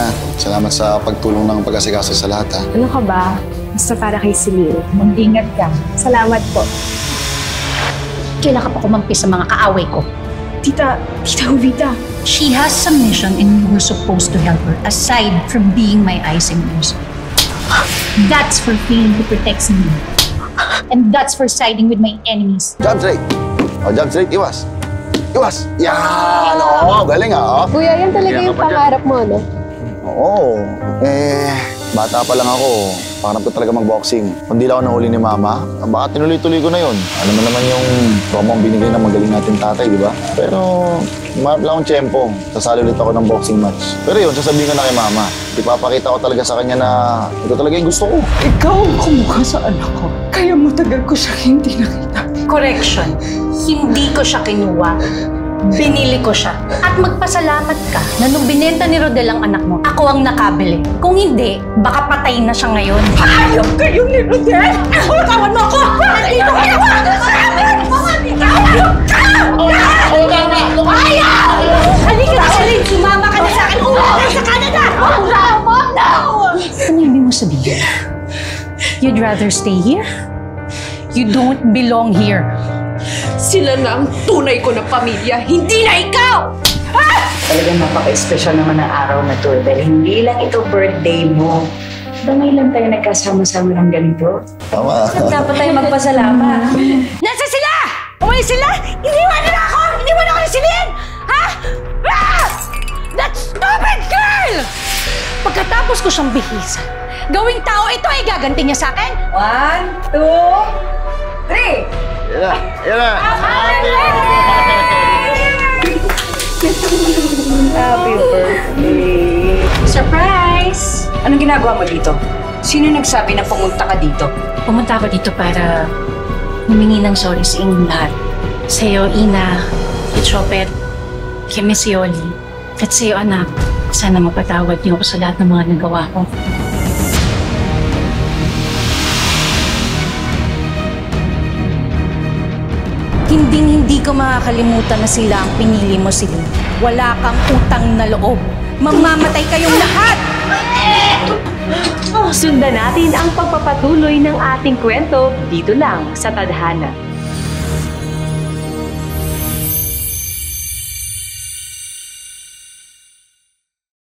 Ina, salamat sa pagtulong ng pag-asikaso sa lahat, ha? Ano ka ba? Basta para kay Celine. Mag-ingat ka. Salamat po. Kailan ka pa kumampi sa mga kaaway ko? Tita Jovita. She has some mission and you were supposed to help her aside from being my eyes and ears. That's for failing to protect me. And that's for siding with my enemies. Jump straight! O, jump straight. Iwas! Iwas! Yan! Oo, galing, ha? Kuya, yan talaga yung pangarap mo, no? Oo. Bata pa lang ako. Pangarap ko talaga mag-boxing. Kung di lang ako nahuli ni Mama, baka tinuloy-tuloy ko na yun. Alam mo naman yung promo ang binigay ng magaling natin tatay, di ba? Pero, marap lang akong tiyempo. Sasali ulit ako ng boxing match. Pero yun, sasabihin ko na kay Mama. Ipapakita ko talaga sa kanya na ito talaga yung gusto ko. Ikaw ang kumukha sa anak ko. Kaya matagal ko siya hindi nakita. Correction. Hindi ko siya kinuha. Binili ko siya. At magpasalamat ka na nung binenta ni Rodel ang anak mo, ako ang nakabili. Kung hindi, baka patay na siya ngayon. Hayop kayo ni Rodel! Tawan mo ako! Nandito kayo! Hayop ka! Ayaw! Halika na, Celine! Sumama ka na sa akin! Umuwi sa Canada! Ano ibig mo sabihin? You'd rather stay here? You don't belong here. Sila na ang tunay ko na pamilya, hindi na ikaw! Talagang napaka-espesyal naman ang araw na to dahil hindi lang ito birthday mo. Damay lang tayo nagkasama-sama ng ganito. Tama. Dapat tayo magpasalamat. Nasaan sila? Umalis sila? Iniwan nila ako! Iniwan ako ni Celine! Ha? Ah! That stupid girl! Pagkatapos ko siyang bihisan, gawing tao ito ay gaganti niya sa akin? 1, 2, 3! Yan na! Yan na! Happy birthday! Surprise! Anong ginagawa mo dito? Sino nagsabi na pumunta ka dito? Pumunta ako dito para humingi ng sorry sa inyong lahat. Sa'yo, Ina, kay Chopet, kay Miss Yoli, at sa'yo, anak. Sana mapatawad niyo ako sa lahat ng mga nagawa ko. Hinding-hindi ko makakalimutan na sila ang pinili mo, Celine. Wala kang utang na loob. Mamamatay kayong lahat! Sundan natin ang pagpapatuloy ng ating kwento dito lang sa Tadhana.